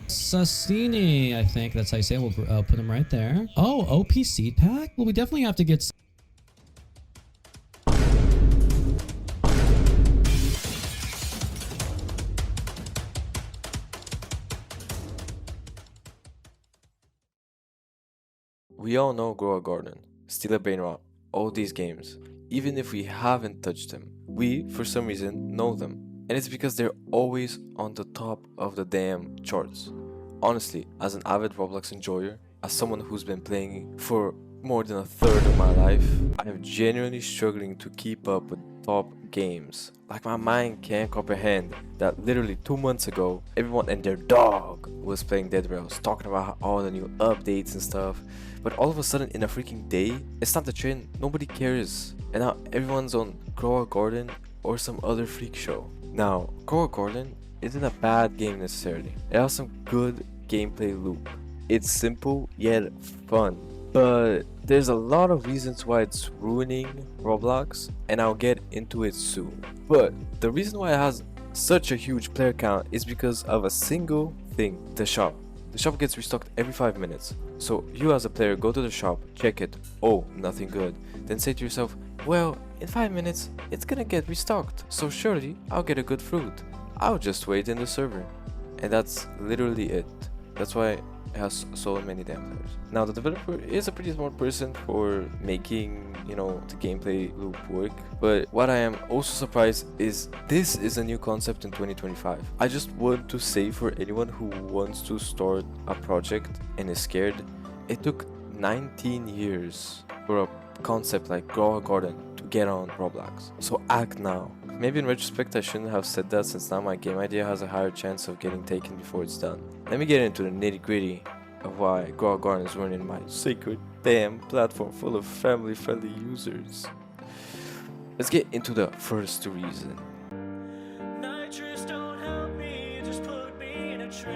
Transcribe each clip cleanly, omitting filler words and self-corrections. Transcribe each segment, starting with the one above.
Sassini, I think that's how you say it. We'll put him right there. Oh, OPC pack? Well, we definitely have to get... We all know Grow a Garden, Steal a Brain Rot, all these games. Even if we haven't touched them, we, for some reason, know them. And it's because they're always on the top of the damn charts. Honestly, as an avid Roblox enjoyer, as someone who's been playing for more than a third of my life, I am genuinely struggling to keep up with top games. Like, my mind can't comprehend that literally 2 months ago, everyone and their dog was playing Dead Rails, talking about all the new updates and stuff. But all of a sudden, in a freaking day, it's not the trend, nobody cares. And now everyone's on Grow a Garden or some other freak show. Now, Grow a Garden isn't a bad game necessarily. It has some good gameplay loop. It's simple yet fun. But there's a lot of reasons why it's ruining Roblox, and I'll get into it soon. But the reason why it has such a huge player count is because of a single thing: the shop. The shop gets restocked every 5 minutes. So you as a player go to the shop, check it, oh, nothing good. Then say to yourself, well, in 5 minutes, it's gonna get restocked, so surely I'll get a good fruit. I'll just wait in the server. And that's literally it. That's why it has so many damn players. Now, the developer is a pretty smart person for making, the gameplay loop work. But what I am also surprised is this is a new concept in 2025. I just want to say, for anyone who wants to start a project and is scared, it took 19 years for a concept like Grow a Garden to get on Roblox. So act now. Maybe in retrospect I shouldn't have said that, since now my game idea has a higher chance of getting taken before it's done. Let me get into the nitty gritty of why Grow a Garden is running my sacred damn platform full of family friendly users. Let's get into the first reason.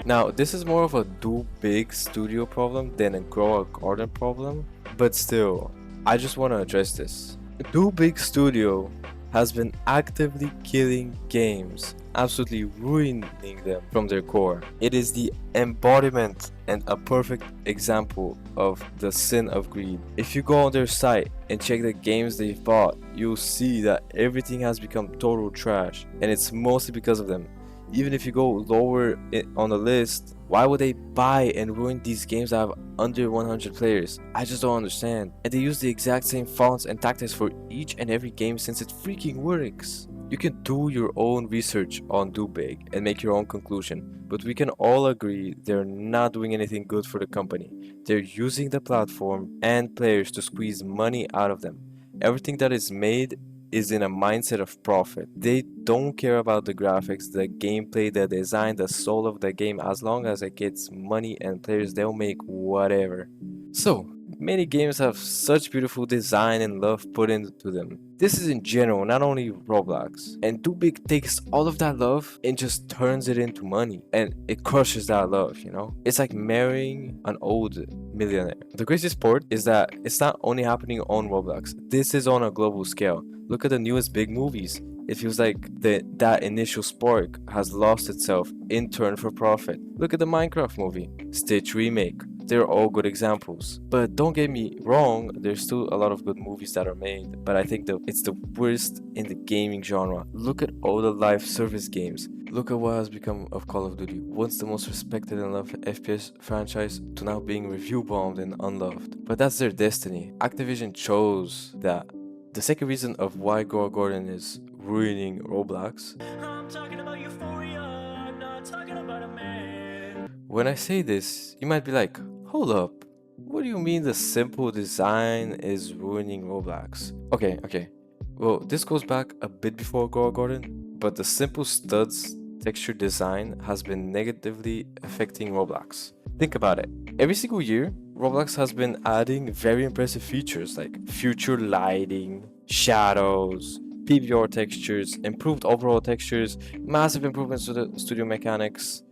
Now, this is more of a do big studio problem than a Grow a Garden problem, but still, I just want to address this. Do big studio has been actively killing games, absolutely ruining them from their core. It is the embodiment and a perfect example of the sin of greed. If you go on their site and check the games they've bought, you'll see that everything has become total trash, and it's mostly because of them. Even if you go lower on the list, why would they buy and ruin these games that have under 100 players? I just don't understand. And they use the exact same fonts and tactics for each and every game, since it freaking works. You can do your own research on Do Big and make your own conclusion, but we can all agree they're not doing anything good for the company. They're using the platform and players to squeeze money out of them. Everything that is made is in a mindset of profit. They don't care about the graphics, the gameplay, the design, the soul of the game. As long as it gets money and players, they'll make whatever. So, many games have such beautiful design and love put into them. This is in general, not only Roblox. And Do Big takes all of that love and just turns it into money. And it crushes that love, It's like marrying an old millionaire. The craziest part is that it's not only happening on Roblox. This is on a global scale. Look at the newest big movies. It feels like that initial spark has lost itself in turn for profit. Look at the Minecraft movie, Stitch remake. They're all good examples. But don't get me wrong, there's still a lot of good movies that are made, but I think it's the worst in the gaming genre. Look at all the live service games. Look at what has become of Call of Duty, once the most respected and loved FPS franchise, to now being review bombed and unloved. But that's their destiny. Activision chose that. The second reason of why Grow a Garden is ruining Roblox. I'm talking about euphoria, I'm not talking about a man. When I say this, you might be like, hold up, what do you mean the simple design is ruining Roblox? Okay. Well, this goes back a bit before Grow a Garden, but the simple studs texture design has been negatively affecting Roblox. Think about it. Every single year, Roblox has been adding very impressive features like future lighting, shadows, PBR textures, improved overall textures, massive improvements to the studio mechanics,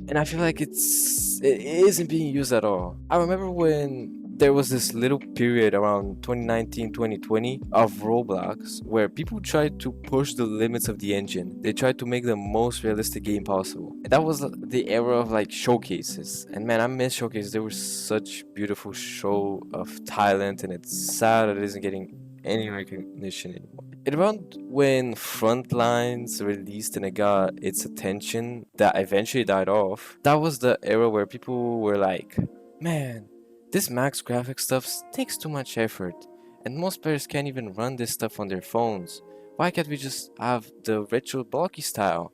and I feel like it isn't being used at all. I remember when there was this little period around 2019 2020 of Roblox where people tried to push the limits of the engine. They tried to make the most realistic game possible. And that was the era of like showcases. And man, I miss showcases. They were such beautiful show of talent, and it's sad it isn't getting any recognition anymore. It around when Frontlines released and it got its attention that eventually died off. That was the era where people were like, man, this max graphics stuff takes too much effort, and most players can't even run this stuff on their phones. Why can't we just have the retro blocky style?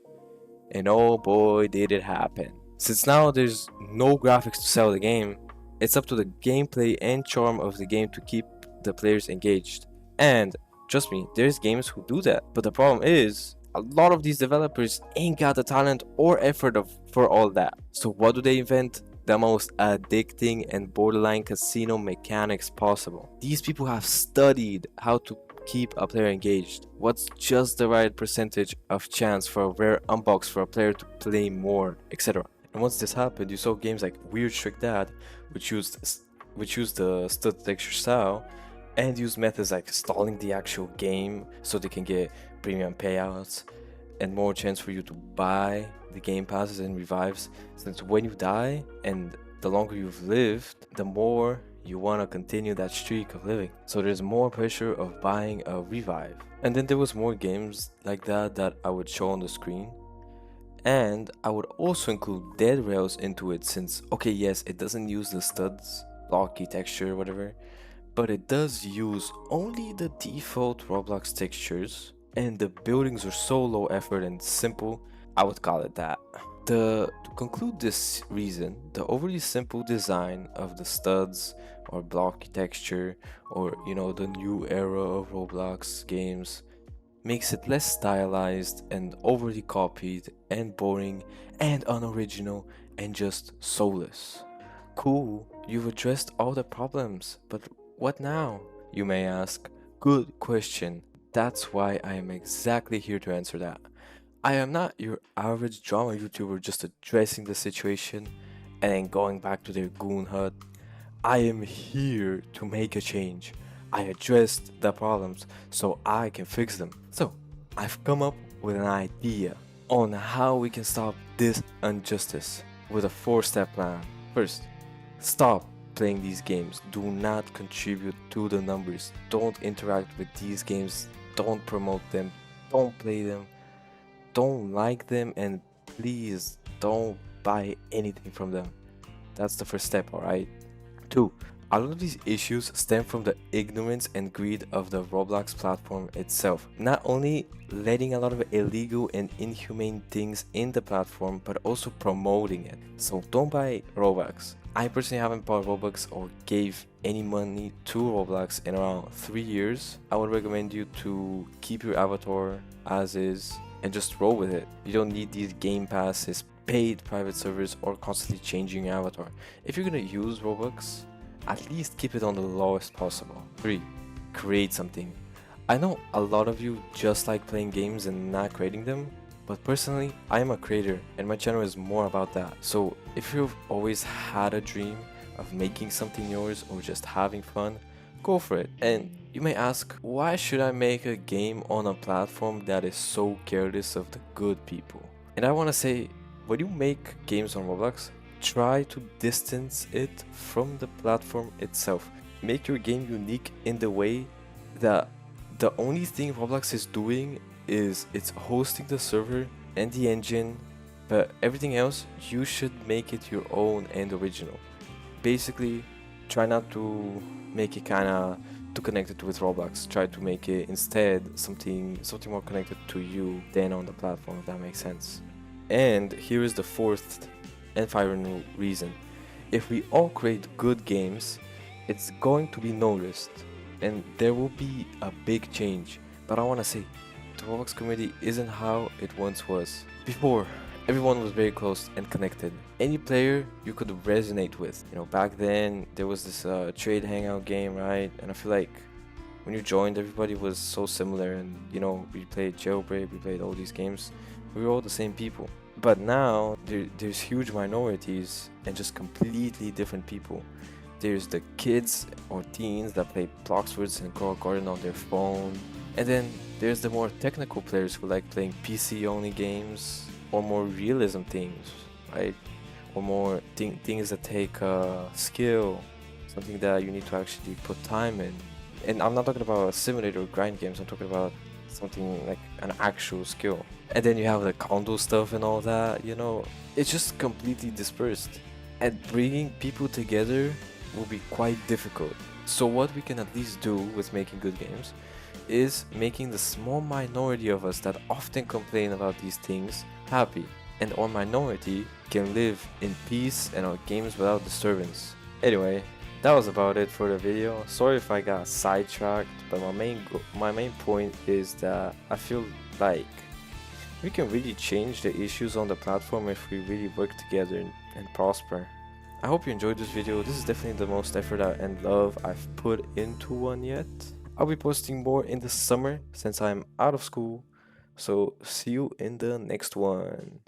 And oh boy, did it happen. Since now there's no graphics to sell the game, it's up to the gameplay and charm of the game to keep the players engaged. And trust me, there's games who do that. But the problem is, a lot of these developers ain't got the talent or effort for all that. So what do they invent? The most addicting and borderline casino mechanics possible. These people have studied how to keep a player engaged. What's just the right percentage of chance for a rare unbox for a player to play more, etc. And once this happened, you saw games like Weird Trick Dad, which used the stud texture style, and use methods like stalling the actual game so they can get premium payouts and more chance for you to buy the game passes and revives, since when you die and the longer you've lived, the more you want to continue that streak of living. So there's more pressure of buying a revive. And then there was more games like that I would show on the screen. And I would also include Dead Rails into it, since okay, yes, it doesn't use the studs, blocky texture, whatever, but it does use only the default Roblox textures, and the buildings are so low effort and simple, I would call it that. To conclude this reason, the overly simple design of the studs or blocky texture, or the new era of Roblox games, makes it less stylized and overly copied and boring and unoriginal and just soulless. Cool, you've addressed all the problems, but what now? You may ask. Good question. That's why I am exactly here to answer that. I am not your average drama YouTuber just addressing the situation and then going back to their goon hut. I am here to make a change. I addressed the problems so I can fix them. So, I've come up with an idea on how we can stop this injustice with a 4-step plan. First, stop playing these games. Do not contribute to the numbers. Don't interact with these games. Don't promote them. Don't play them. Don't like them, and please don't buy anything from them. That's the first step, alright? 2. A lot of these issues stem from the ignorance and greed of the Roblox platform itself. Not only letting a lot of illegal and inhumane things in the platform, but also promoting it. So don't buy Robux. I personally haven't bought Robux or gave any money to Roblox in around 3 years. I would recommend you to keep your avatar as is and just roll with it. You don't need these game passes, paid private servers, or constantly changing your avatar. If you're gonna use Robux, at least keep it on the lowest possible. 3. Create something. I know a lot of you just like playing games and not creating them, but personally, I am a creator and my channel is more about that. So if you've always had a dream of making something yours or just having fun, go for it. And you may ask, why should I make a game on a platform that is so careless of the good people? And I want to say, when you make games on Roblox, try to distance it from the platform itself. Make your game unique in the way that the only thing Roblox is doing is it's hosting the server and the engine, but everything else you should make it your own and original. Basically, try not to make it kinda too connected with Roblox. Try to make it instead something more connected to you than on the platform, if that makes sense. And here is the 4th and final reason. If we all create good games, it's going to be noticed and there will be a big change. But I want to say, the Roblox community isn't how it once was. Before, everyone was very close and connected. Any player you could resonate with. Back then there was this trade hangout game, right? And I feel like when you joined, everybody was so similar, and we played Jailbreak, we played all these games. We were all the same people. But now there's huge minorities and just completely different people. There's the kids or teens that play Bloxwords and Grow a Garden on their phone. And then there's the more technical players who like playing PC only games or more realism things, right? Or more things that take skill, something that you need to actually put time in. And I'm not talking about simulator or grind games, I'm talking about something like an actual skill. And then you have the condo stuff and all that, you know, it's just completely dispersed. And bringing people together will be quite difficult. So what we can at least do with making good games is making the small minority of us that often complain about these things happy, and our minority can live in peace and our games without disturbance. Anyway, that was about it for the video. Sorry if I got sidetracked, but my main point is that I feel like we can really change the issues on the platform if we really work together and prosper. I hope you enjoyed this video. This is definitely the most effort and love I've put into one yet. I'll be posting more in the summer since I'm out of school. So see you in the next one.